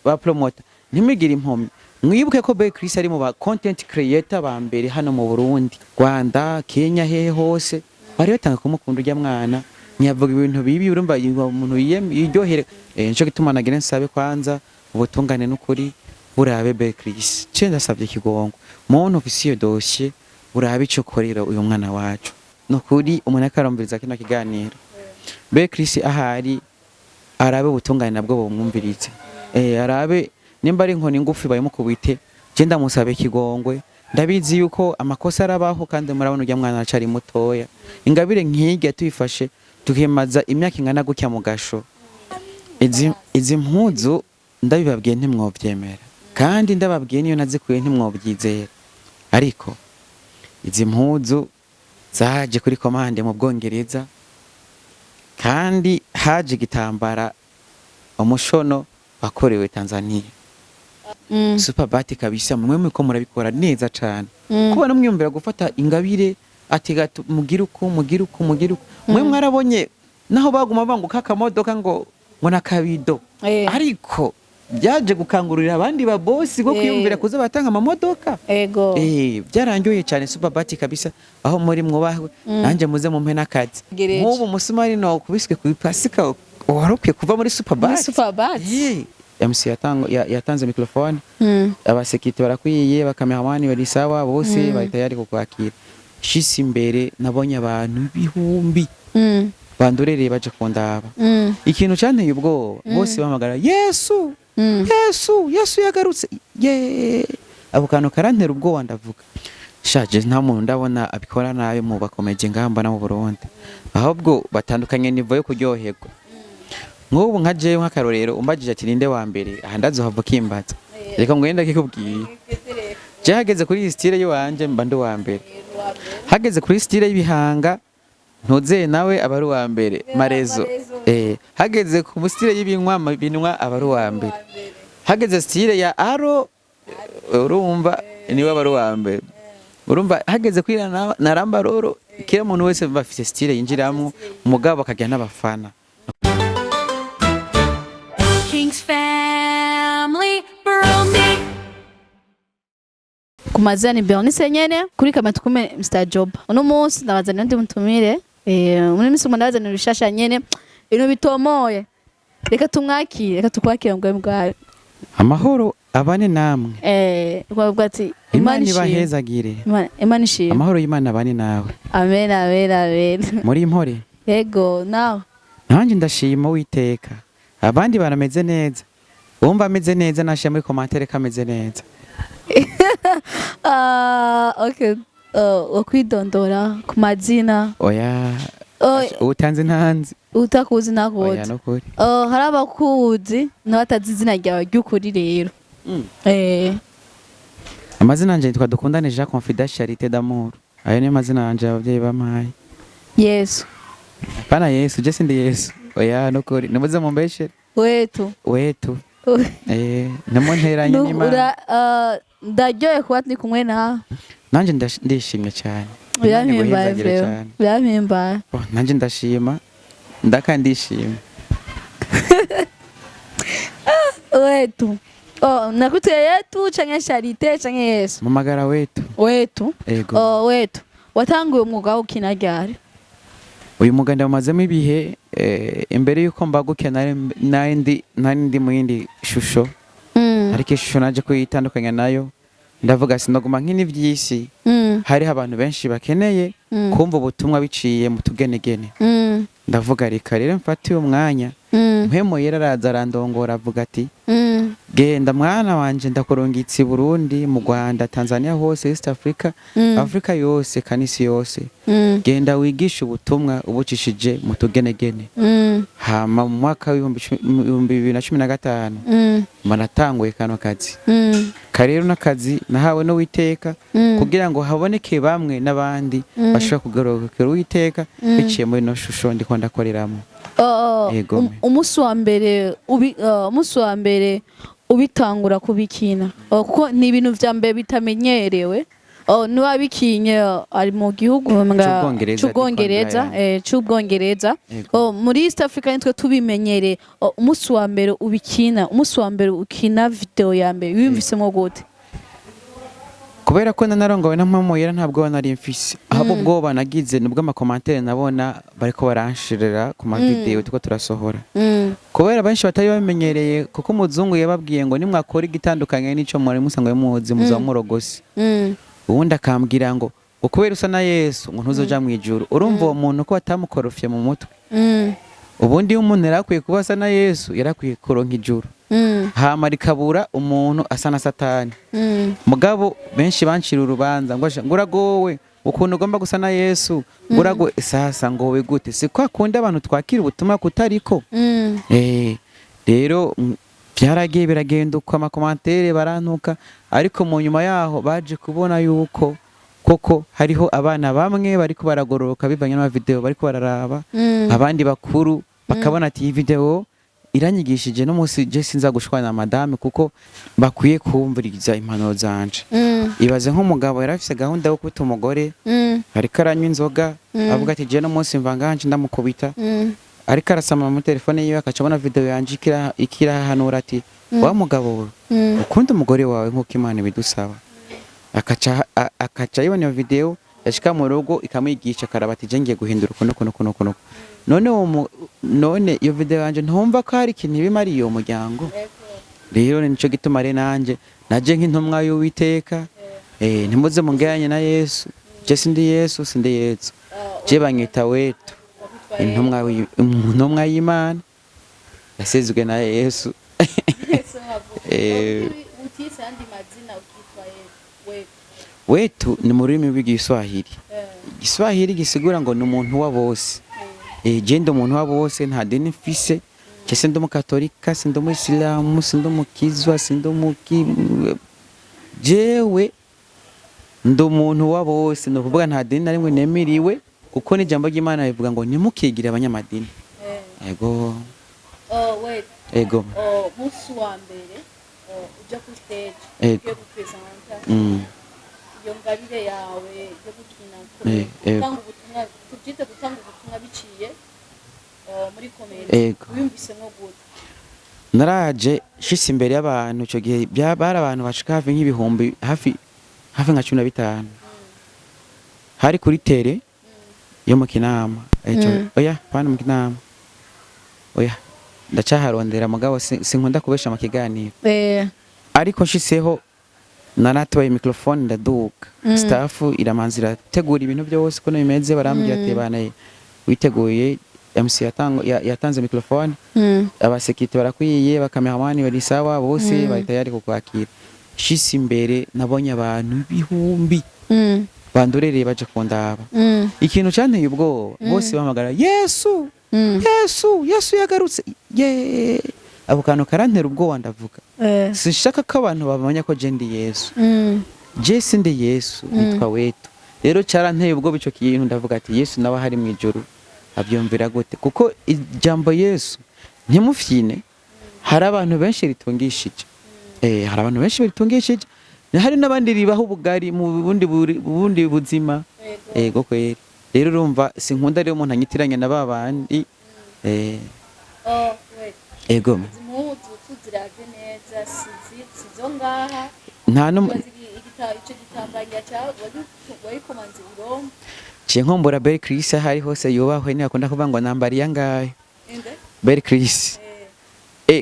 ba promoter ntimwigire impomyi mwibuke ko Be Chris ari mu ba content creator ba mbere hano mu Burundi Rwanda Kenya hehe hose bari batanga kumukunda urya mwana ntiyavuga ibintu bibi urumva umuntu yiryohere nico gituma nagira nsabe kwanza ubutungane n'ukuri burabe Be Chris cenda savye kigongo muntu ofisiyo dossier burabe ico korera uyu mwana wacu nukuri umuntu akaromviriza kino kiganiro Be Chris ahari arabe ubutungane nabwo bumwumviritse arabe nimba ari inkoni ngufi bayimukubite genda musabe kigongwe ndabizi yuko amakosa arabaho kandi murabona urya mwana acari mutoya ingabire nk'irya tuyifashe tukemaza imyaka ingana gutya mu gasho izi mpuzu ndabibabwiye ntimwovyemera kandi ndababwiye niyo nazikuye ntimwobyizera ariko izi mpuzu zaje kuri komande mu Bwongereza kandi haje gitambara umushono wakorewe Tanzania super bati kabisa mwe muko murabikora neza cyane kubona mwiyumvira gufata ingabire atiga mugira uko mwe mwarabonye naho baguma banguka akamodoka ngo nakabido ariko byaje gukangurira abandi ba boss go kwiyumvira kuza batanga amamodoka ego byarangiye cyane super bati kabisa aho muri mwubahwe nanje muze mu mpena kazi nk'ubu musumari no kubiswe ku pasika warupiye kuva muri super bati MC yatanze microphone abasekiti barakwiye bakamehamani bari sawa bose bari tayari kukwakira shisi imbere nabonye abantu bihumbi bandurereye baje kundaba ikintu cyanteye ubwo bose bamagara Yesu yagarutse abo kantu karantera ubwo wandavuga shaje nta muntu ndabona abikora nabi mu bakomeje ngamba na mu Burundi ahubwo batandukanye nivo yo kuryoherwa nk'ubu nka jewe nk'akarorero umbagije ati ninde wa mbere aha ndazohava kimbaza reka ngwenda kikubwiye je hageze kuri style y'uwanje mba ndi wa mbere hageze kuri style y'ibihanga ntuze nawe abari wa mbere marezo hageze ku style y'ibinwa aba ari wa mbere hageze style ya aro urumva niwe abari wa mbere urumva hageze kwira na ramba roro kira muntu wese bafite style yinjiramo umugabo akajya n'abafana Family Burundi kumazani Bernice nyene kuri kama tukume Mr Job uno munsi ndabazana ndi mutumire muri misi ndabazana bishasha nyene ino bitomoye reka tumwakire reka tukwakira ngwe mbwa amahoro abane namwe kwavuga ati Imana ibahezagire Imana ishimwe amahoro y'Imana abane nawe amen muri impore yego nawe nanjye ndashima Uwiteka abandi barameze neza wumva ameze neza nashiye muri commentaire kameze neza okay okwidondora ku mazina oya utanze ntanzi utakuzi nakoti oya nokuri hari abakuzi n'abatazi izina ryawe ry'ukuri rero amazina yanje yitwa Dukundane Jean Confidentialité d'amour ayo ni amazina yanje abavyeyi bampaye Yesu pana Yesu je sindi Yesu oya nokuri nimuze mumbeshe wetu namonteranye n'Imana ndaryoye kuba ndi kumwe nawe nanje ndishimye cyane birampimbaye nanje ndashima ndakandishima wetu nakuteye yetu canke Charité canke Yesu mumagara wetu ego wetu watanguye umwuga wo gukina ryari uyu muganda wamazemo ibihe imbere yuko mbagukena nari mu yindi shusho ariko ishusho naje kuyitandukanya nayo ndavuga sinaguma nk'ini vy'isi hariho abantu benshi bakeneye kumva ubutumwa biciye mu tugenegene ndavuga reka rero mfatiye umwanya mpemo yera araza arandongora avuga ati genda mwana wanje ndakurungitse Burundi mu Rwanda Tanzania hose East Africa Africa yose kanisi yose genda wigisha ubutumwa ubucishije mu tugenegene hama mu mwaka wa 2015 manatanguye kano kazi karero nakazi nahawe no witeka kugira ngo haboneke bamwe n'abandi bashaka kugarukira Uwiteka biciye muri no shusho ndiko ndakoreramo umunsi wa mbere ubitangura kubikina kuko ni ibintu vya mbere bitamenyerewe niwabikinye ari mu gihugu c'ubwongereza muri East Africa nitwe tubimenyere. Umunsi wa mbere ukina video ya mbere wiyumvisemwo gute? Kubera ko nanarongowe na mpamo yera ntabwo nari mfise, ahubwo ubwoba nagize nubwo amakomantere nabona bariko baranshirira ku mavideo tuko turasohora, kubera benshi batari bamenyereye, kuko umuzungu yababwiye ngo nimwakora igitandukanye n'ico muri musanzwe muzi muzaba murogose. Ubundi akambwira ngo ukubera usa na Yesu ngo ntuzoja mu ijuru. Urumva uwo muntu ko batamukorofye mu mutwe. Ubundi umuntu yarakwiye kuba asa na Yesu, yarakwiye kuronka ijuru. Hama rikabura umuntu asa na Satani. Mugabo benshi bancira urubanza ngo uragowe ukuntu ugomba gusa na Yesu, ngurago sasa ngo we gute? Si kwa kundi abantu twakira ubutumwa kutariko. Rero byaragiye biragenda uko amakomantere barantuka, ariko mu nyuma yaho baje kubona yuko koko hariho abana bamwe bariko baragororoka bivanye na video bariko bararaba, abandi bakuru bakabona ati iyi video iranyigishije no musi je sinza gushwana na madame kuko bakwiye kumviriza impanuro zanje. Ibaze nk'umugabo yarafise gahunda yo kuta umugore, ariko aranywa inzoga, avuga ati je no musi mvanganje ndamukubita, ariko arasama mu telefone yiwe akacabona video yanje ikirahanura ati wa mugabo ukunda umugore wawe nk'uko Imana ibidusaba. Akaca yibona iyo video yashika mu rugo ikamwigisha karabati je ngiye guhindura kuno. None iyo video yanje ntumva ko hari ikintu bimari iyo muryango. Rero nico gituma re nanje naje nk'intumwa y'Uwiteka, ntimuze munganye na Yesu, je sindi Yesu je banyita Wetu, intumwa y'Imana yasezwe na Yesu. Wetu ni mu rurimi rw'Igiswahili. Igiswahili gisigura ngo ni umuntu wa bose. Je ndi umuntu wa bose, nta dini mfise. Je sindi umukatolika, sindi umuyisilamu, sindi umukizwa, sindi jewe ndi umuntu wa bose. No kuvuga nta dini na rimwe nemiriwe, kuko n'ijambo ry'Imana rivuga ngo nimukigire abanyamadini. Ego. Ego. Musi wa mbere uja ku stage yo gupresenta iyo ngabire yawe yo gukina gutanga ubutumwa, tubyite gutanga ubutumwa biciye muri komedi, wiyumvisemo gute? Naraje shise imbere y'abantu ico gihe bari abantu bashika hafi nk'ibihumbi hafi nka 15, hari kuri tere yo mu Kinama. Oya pana mu Kinama, oya ndacaharondera mugabo sinkunda kubesha amakiganiro. Ariko nshiseho naratoye microphone ndaduka, staff iramanzira tegura ibintu byose ko bimeze, barambye ati bana witeguye. MC yatanze microphone, abasekirite barakwiye, bakameramani bari sawa, bose bari tayari kukwakira. Shise imbere nabonye abantu ibihumbi bandorereye baje kundaba. Ikintu cyanteye ubwoba, bose bamagara Yesu, Yesu yagarutse. Abo kantu karantera ubwoba, ndavuga sinshaka ko abantu babamenya ko je ndi Yesu. Je sindi Yesu, nitwa Wetu. Rero cyaranteye ubwoba ico kintu, ndavuga ati Yesu nawe hari mu ijuru abyumvira gute? Kuko ijambo Yesu ntimufyine, hari abantu benshi ritungishije. Hari abantu benshi bitungishije, hari n'abandi ribaho ubugari mu bundi buzima. Ego kweri. Rero urumva sinkunda rero umuntu anyitiranya na babandi. Ego. Impuzu tuziraje neza sizo ngaha. Nta no ico gitambanya cyawe wayikomanze Roma. Nkombora Belle Chris hari hose yubahwe, ni akunda kuvuga ngo nambari yangahe Belle Chris.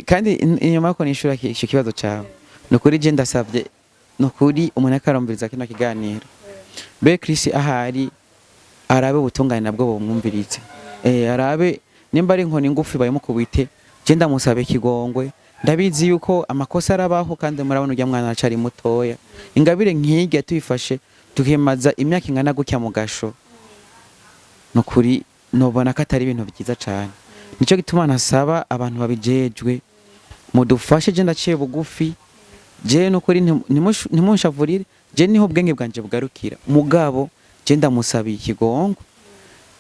Kandi inyuma ko nishura icyo kibazo cyawe, nukuri je ndasavye, nukuri umuntu akarombiriza kino kiganiro. Belle Chris ahari arabe ubutungane nabwo bumwumvirize. Arabe nimba ari inkoni ngufi bayimukubite, je ndamusabe kigongwe. Ndabizi yuko amakosa arabaho, kandi murabona ujya mwana acari mutoya. Ingabire nk'ige tuyifashe tukemaza imyaka ingana gutya mu gasho, nukuri nobona ko atari ibintu byiza cyane. Nico gituma nasaba abantu babijejwe mudufashe. Je ndaciye bugufi, je nukuri ntimunshavurire, je niho ubwenge bwanje bugarukira. Mugabo je ndamusabiye ikigongo,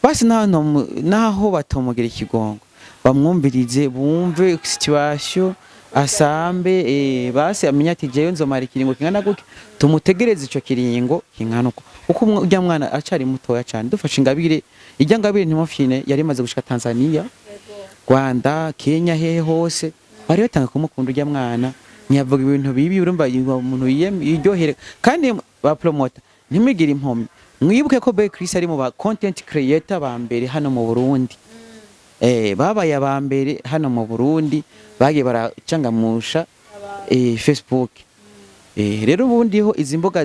basi naho batomugira ikigongo, bamwumvirize, bumve situation asambe basi amenya ati jewe nzomara ikiringo kingana gutya tumutegereze ico kiringo kingana uko kuko urya mwana acari mutoya cyane dufashe ingabire irya ngabire ntimufine yari maze gushika Tanzania Rwanda Kenya hehe hose bari batanga kumukunda urya mwana ntiyavuga ibintu bibi urumva umuntu yiryohere kandi ba promoter ntimigire impomyi mwibuke ko Belle Chris ari mu ba content creator ba mbere hano mu Burundi babaye aba mbere hano mu Burundi bagiye baracangamusha Facebook rero ubundi ho izi mboga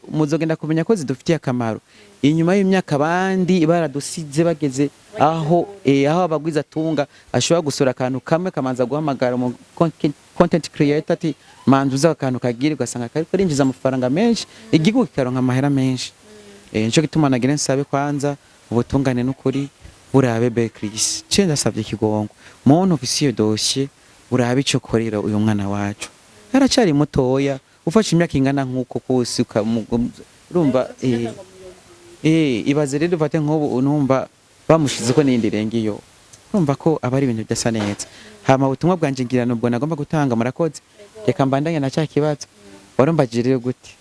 muzogenda kumenya ko zidufitiye akamaro inyuma y'imyaka abandi baradusize bageze aho abagwiza tunga ashobora gusura akantu kamwe kamanza guhamagara mu content creator ati manzuza akantu kagire ugasanga kariko rinjiza amafaranga menshi igihugu kikaronka amahera menshi nico gituma nagira nsabe kwanza ubutungane n'ukuri burabe Belle Chris cenda savye ikigongo muntu ufisiye dossier urabe ico korera uyu mwana wacu aracari mutoya ufashe imyaka ingana nkuko kose urumva ibaze rero ufate nk'ubu unumva bamushize ko n'indi rengiyo urumva ko abari ibintu bidasa neza hama ubutumwa bwanje ngira nubwo nagomba gutanga murakoze reka mbandanye na cya kibazo warumva rero gute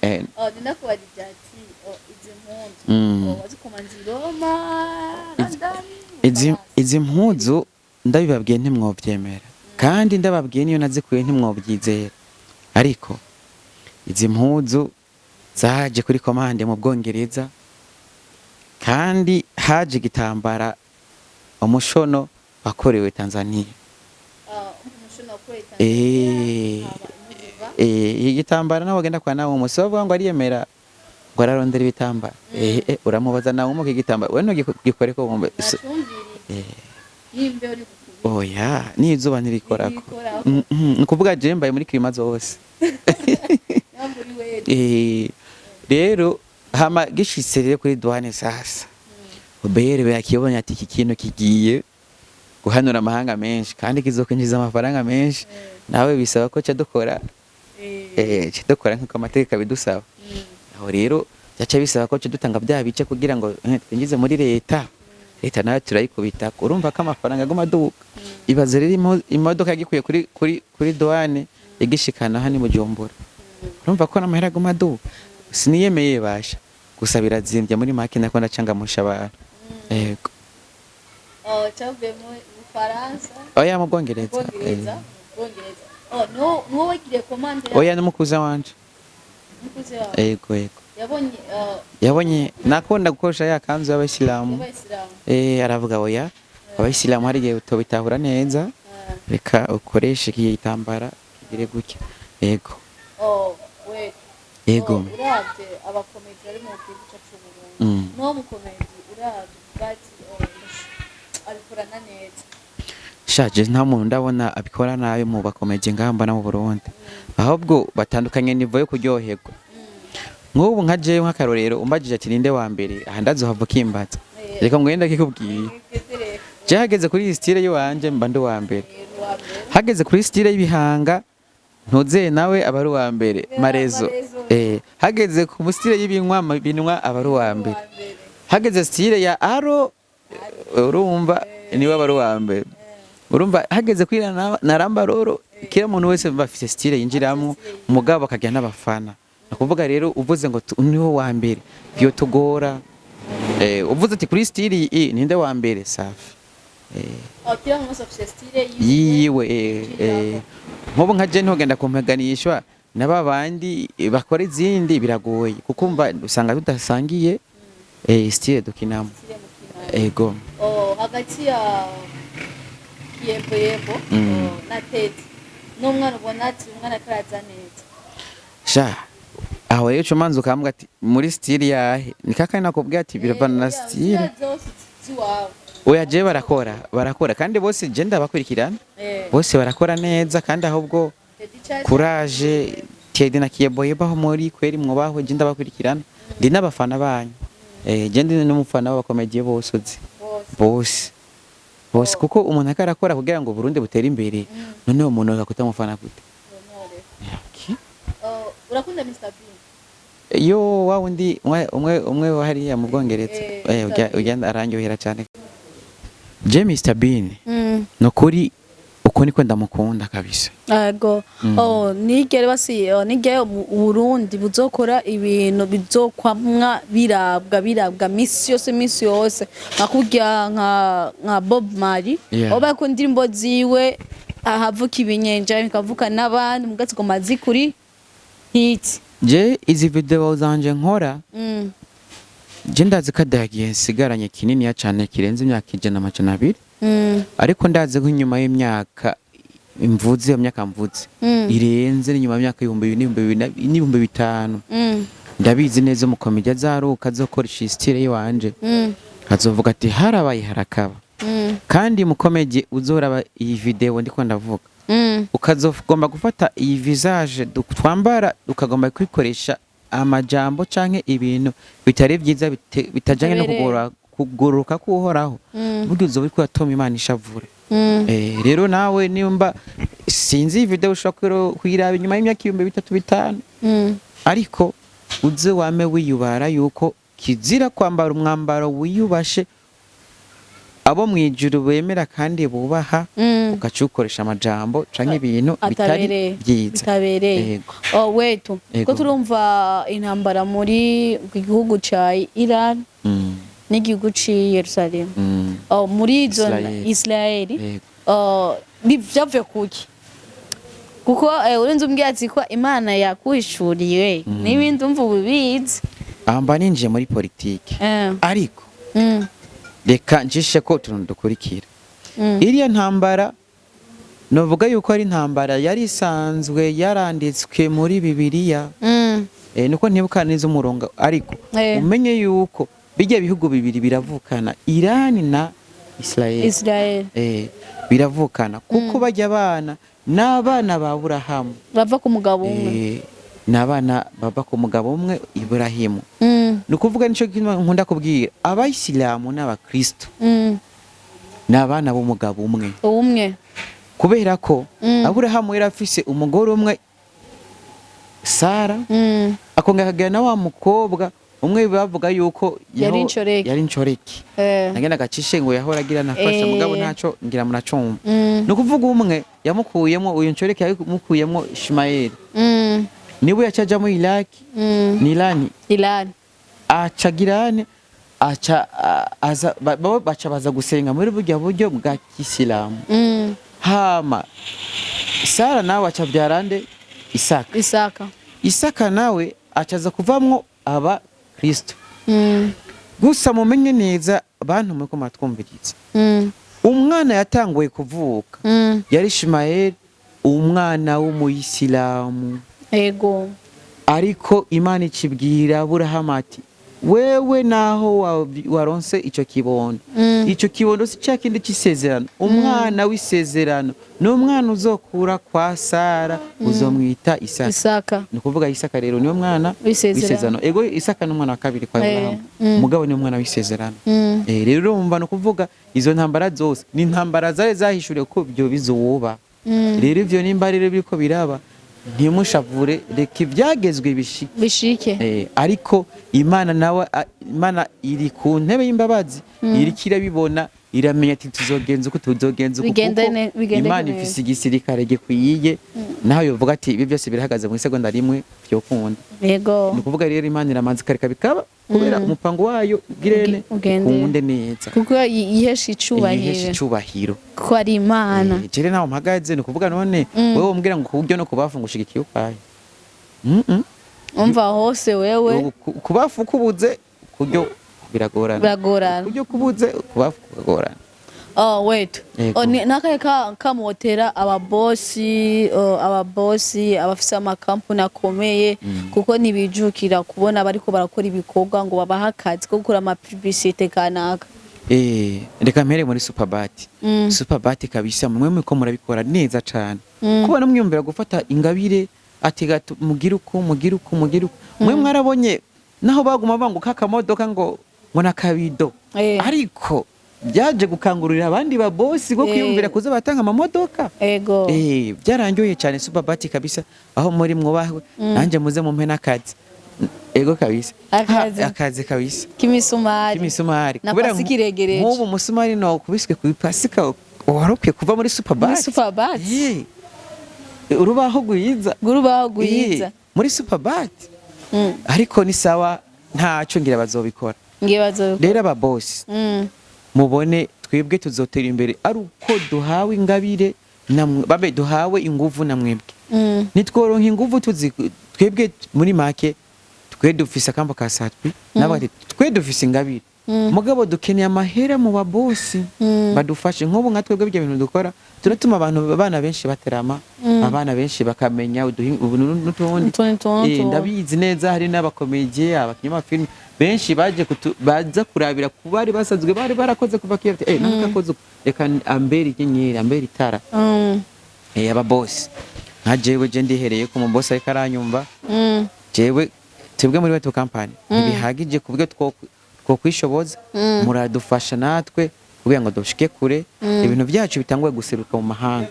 ndinakubaza ati izi mpuzu ndabibabwiye ntimwovyemera kandi ndababwiye niyo nazikuye ntimwobyizera ariko izi mpuzu zaje kuri komande mu Bwongereza kandi haje gitambara umushono wakorewe Tanzania igitambara nawe agenda kwa nawe umusobo ngo ariyemera ngo ararondera ibitambara uramubaza nawe umuke igitambara we ntugikore ko wumve oya n'izuba ntirikorako nukuvuga je mbaye muri klima zose rero hama gishitse rero kuri douane sasa ubere yakibonye ati iki kintu kigiye guhanura amahanga menshi kandi kizokwinjiza amafaranga menshi nawe bisaba ko cadukora nk'uko amategeko abidusaba aho rero yaca bisaba ko dutanga bya bice kugira ngo twinjize muri leta nayo turayikubita urumva ko amafaranga aguma aduka ibaze rero imodoka yagikuye kuri douane igishikana hano mu Bujumbura urumva ko n'amahera aguma aduka siniyemeye basha gusa birazimbye muri make nako ndacangamusha abantu yego cyavuye mu Faransa oya mu Bwongereza no wagire commande oya n'umukuza wanje yego yabonye nakunda gukosha ya kanzu y'abayisilamu aravuga oya abayisilamu hari gihe utobitahura neza reka ukoreshe iki gitambara kigire gutya yego yego uravye abakomedi bari mu gihugu cyacu Burundi no mukomedi uravye bati abikorana neza shaje nta muntu ndabona abikora nabi mu bakomedi ngamba na mu Burundi ahubwo batandukanye nivo yo kuryoherwa nk'ubu nka jewe nk'akarorero umbagije ati ninde wa mbere aha ndazohava kimbaza reka ngwenda kikubwiye je hageze kuri style y'uwanje mba ndi wa mbere hageze kuri style y'ibihanga ntuze nawe abari wa mbere marezo hageze ku style y'ibinwa aba ari wa mbere hageze style ya aro urumva niwe abari wa mbere urumva hageze kuri naramba roro kira muntu wese bafite style yinjiramwo umugabo akajya n'abafana nakuvuga rero uvuze ngo niho wa mbere byo tugora uvuze ati kuri style ninde wa mbere safi kira umuntu afite style yiwe nkubu nka je ntogenda kumpeganishwa n'ababandi bakora izindi biragoye kuko umva usanga tudasangiye style dukinamo ego hagati ya yebo na Tete n'umwana ubona ati umwana karaza neza sha aho rero cyo manzo kambwa ati muri style yahe nikakane nakubwiye ati biravana na style oya je barakora kandi bose je ndabakurikirana bose barakora neza kandi ahubwo courage Tede na Kiyeboye baho muri kweri mwobaho je ndabakurikirana ndi n'abafana banyu je ndi n'umufana w'abakomediye bose uzi bose kuko umuntu akarakora kugira ngo Burundi butere imbere none umuntu akakutamufana gute urakunda Mr Bean yo wa wundi umwe hariya mu Bwongereza ugenda arangyohera cyane je Mr Bean no kuri uko niko ndamukunda kabisa. Ego. Nigere basi nigere Burundi buzokora ibintu bizokwamwa birabwa misi yose nkakurya nka Bob Marley. Yeah. Oba ku ndirimbo ziwe ahavuka ibinyenja bikavuka n'abandi mugatsi ko mazi kuri hit. Je izi video zanje nkora je ndazi ko adagiye nsigaranye kinini ya cyane kirenze imyaka 120. Ariko ndazi ko nyuma y'imyaka imvuze imyaka mvuze irenze nyuma y'imyaka 2000 ndabizi neza mu komedi azaruka azokoresha style yiwanje azovuga ati harabaye harakaba kandi mu komedi uzoraba iyi video ndiko ndavuga ukazogomba gufata iyi visage twambara ukagomba kwikoresha amajambo canke ibintu bitari byiza bitajanye no kugoroka kuhoraho buryo uzoba uri kwatoma Imana ishavura. Rero nawe nimba sinzi video ushobora kwiraba inyuma y'imyaka 3-5 ariko uze wame wiyubara yuko kizira kwambara umwambaro wiyubashe abo mwijuru bemera kandi bubaha ukacukoresha amajambo canke ibintu bitari byiza bitabereye. Wetu ko turumva intambara muri gihugu ca Iran n'igihugu ci Yerusalem muri zone Israeli bivyavuye kuki kuko urenze umbwatsi ko Imana yakuhishuriye n'ibindi umva ubizi amba ninjiye muri politike ariko reka njishe ko tundukurikira iriya ntambara novuga yuko ari intambara yari isanzwe yaranditswe muri Bibiliya nuko ntibuka neza umurongo ariko umenye yuko bijya bihugu bibiri biravukana Iran na Israel biravukana kuko bajya abana n'abana ba Aburahamu bava ku mugabo umwe n'abana bava ku mugabo umwe Ibrahimu nukuvuga nico nkunda kubwira abayisilamu n'abakristo n'abana b'umugabo umwe kubera ko Aburahamu yari afise umugore umwe Sara akongera akagira na wa mukobwa umwe bavuga yuko yari inchoreki nagenda gacishe ngo yahora agira nafasha mugabo ntaco ngira munacumva nukuvuga umwe yamukuyemo uyu nchoreki yamukuyemo Ishmael niwe yacaja mu Iraki Nilani acagirane aca baca baza gusenga muri buryo bwa Kisilamu hama Sara nawe acabyarande Isaka nawe acaza kuvamwo aba Kristo gusa mumenye neza bantu muko matwumviriza umwana yatanguye kuvuka yari Ishmael umwana w'umuyisilamu ariko Imana ikibwira Aburahamu ati wewe naho waronse ico kibondo ico kibondo si cyakindi cisezerano umwana w'isezerano n'umwana uzokura kwa Sara uzomwita Isaka nukuvuga Isaka rero niyo mwana w'isezerano ego Isaka n'umwana wa kabiri kwa Abrahamu mugabo ni umwana w'isezerano rero umva nukuvuga izo ntambara zose ni ntambara zari zahishuriye ko byo bizoba rero ivyo nimba rero biriko biraba ntimushavure reka ibyagezwe bishike ariko Imana nawe Imana iri ku ntebe y'imbabazi iri kirabibona iramenya ati tuzogenza uko Imana ifise igisirikare gikwiye naho yovuga ati ibi byose birahagaze mu isegonda rimwe byo kunda nukuvuga rero Imana iramanzi kareka bikaba kubera umupango wayo girene kunde neza kuko yihesha icubahiro ko ari Imana jere naho mpagaze nukuvuga none wewe umbwira ngo kubyo no kubafungusha ikiukaye umva hose wewe kubafu kubuze kuryo biragorana kuryo kubuze kubafu kugorana wait nakaye kamotera ababosi abafise amakampuni akomeye kuko ntibijukira kubona bariko barakora ibikorwa ngo babaha akazi ko gukora ama publicité kanaka reka mpere muri Superbat kabisa mwe muko murabikora neza cyane kubona mwiyumvira gufata ingabire ati gato mugira uko mwe mwarabonye naho baguma banguka akamodoka ngo nakabido ariko byaje gukangurira abandi ba boss go kwiyumvira kuza batanga amamodoka byarangiye cyane Superbat kabisa aho muri mwubahwe nanje muze mu mpena akazi kabisa akazi kabisa kimisumari kubera kiregereje nk'ubu musumari no kubiswe ku pasika waropye kuva muri Superbat Superbat urubaho gwiza gurubaho gwiza muri Superbat ariko ni sawa ntaco ngira bazobikora ngibazo rero aba boss mubone twebwe tuzotera imbere ari uko duhawe ingabire babe duhawe inguvu na mwebwe nitworonka inguvu twebwe muri make twe dufise akambo ka satwi nabati twe dufise ingabire mugabo dukeneye amahera mu babosi badufashe nk'ubu nka twebwe ibyo bintu dukora turatuma abana benshi baterama abana benshi bakamenya n'utundi ndabizi neza hari n'abakomediye abakinyamafilme benshi baza kurabira ku bari basazwe bari barakoze kuva kera nakakoze reka ambere inyenyeri ambere itara aba boss nka jewe je ndihereye ku mu boss ariko aranyumva jewe twebwe muri wetu company ntibihagije kubwe two kwishoboza muradufasha natwe kugira ngo dushike kure ibintu byacu bitanguye guseruka mu mahanga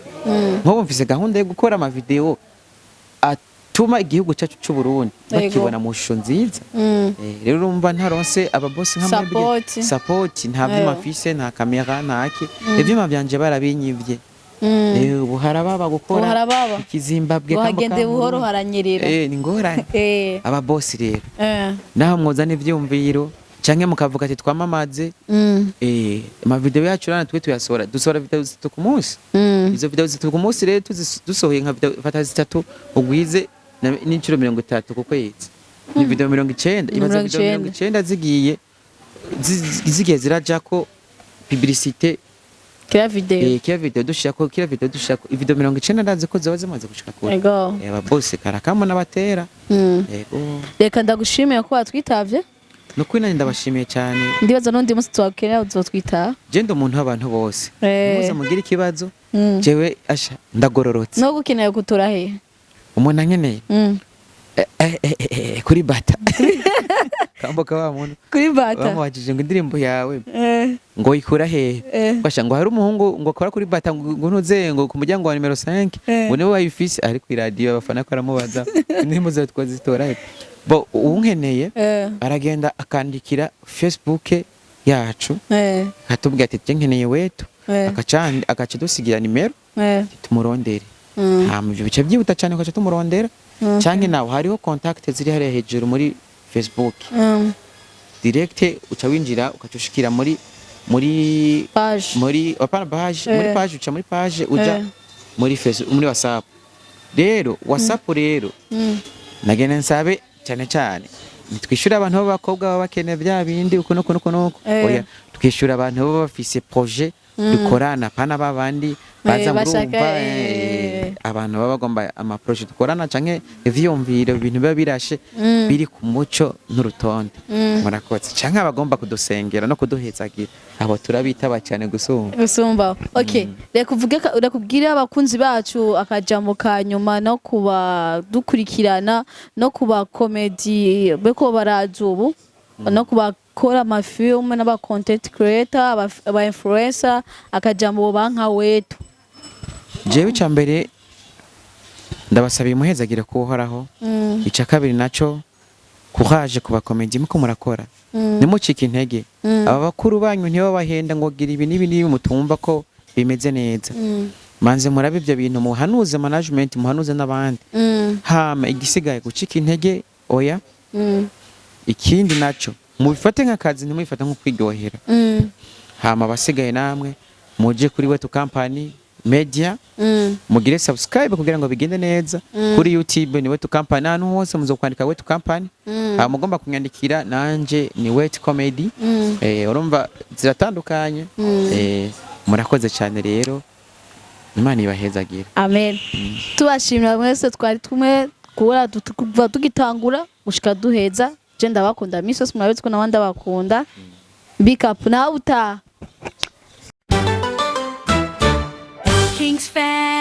nk'ubu mfise gahunda yo gukora ama video atuma igihugu cyacu cy'u Burundi bakibona mu shusho nziza rero urumva ntaronse aba boss nka support nta vyuma mfise nta kamera ntaki ivyuma byanje barabinyivye ubu harababa gukora ikizimbabwe hagende buhoro haranyerera ni ngorane aba boss rero naho mwozana ivyumviro canke mukavuga ati twamamaze ama video yacu rana twe tuyasora dusora video zitatu ku munsi izo video zitatu ku munsi rero dusohoye nka video fata zitatu ugwize n'incuro 30 ku kwezi ni video 90 ibaza video 90 zigiye zirajako publicité kila video dushako video 90 ndazi ko zabaze maze gushika kure aba boss karakamo nabatera reka ndagushimiye ko watwitavye no kwina ndabashimiye cyane ndibaza n'undi munsi twakenera uzotwita je ndo umuntu w'abantu bose muze mugira ikibazo jewe asha ndagororotse no gukeneye gutura he umuntu ankeneye kuri bata kamboka wa muntu kuri bata bamubajije ngo indirimbo yawe ngo ikura he kwasha ngo hari umuhungu ngo akora kuri bata ngo ntuze ngo ku muryango wa numero 5 ngo niwe wayifise ari ku radio abafana ko aramubaza indirimbo zawe twazitora he bo unkeneye aragenda akandikira Facebook yacu atubwira ati nkeneye wetu akaca dusigira nimero tumurondere ibyo bice byihuta cyane ko tumurondera cyangwa nawe hariho contact ziri hariya hejuru muri Facebook direct uca winjira ukacushikira muri page uca muri page uja muri Facebook muri WhatsApp rero WhatsApp rero nagene nsabe cyane nitwishyura abantu b'abakobwa baba bakeneye bya bindi uko oya twishyura abantu baba bafise projet dukorana pana babandi baza murumva abantu baba bagomba ama projet dukorana canke ivyumviro ibintu biba birashe biri ku muco n'urutonde murakoze canke abagomba kudusengera no kuduhezagira abo turabitaba cyane gusumba okay reka urakubwira abakunzi bacu akajambo ka nyuma no kuba dukurikirana no kuba comedy beko barazubu no kuba kora amafilme n'aba content creator aba influencer akajambo banka wetu jewe cyambere ndabasabiye muhezagira kuhoraho ica kabiri naco kuhaje kuba comedy muko murakora nimucika intege aba bakuru banyu ntiyo bahenda ngo gira ibi nibi mutumva ko bimeze neza manze murabe ibyo bintu muhanuze management muhanuze n'abandi hama igisigaye gucika intege oya ikindi naco mubifate nk'akazi ntimubifate nko kwiryohera hama abasigaye namwe muje kuri wetu company media mugire subscribe kugira ngo bigende neza kuri YouTube ni wetu company hano hose muzokwandika wetu company mugomba kunyandikira nanje ni wetu comedy urumva ziratandukanye murakoze cyane rero Imana ibahezagira amen tubashimira mwese twari tumwe kuba tugitangura gushika duheza je ndabakunda misos mwabetse ko nabandi bakunda big up na uta Kings fan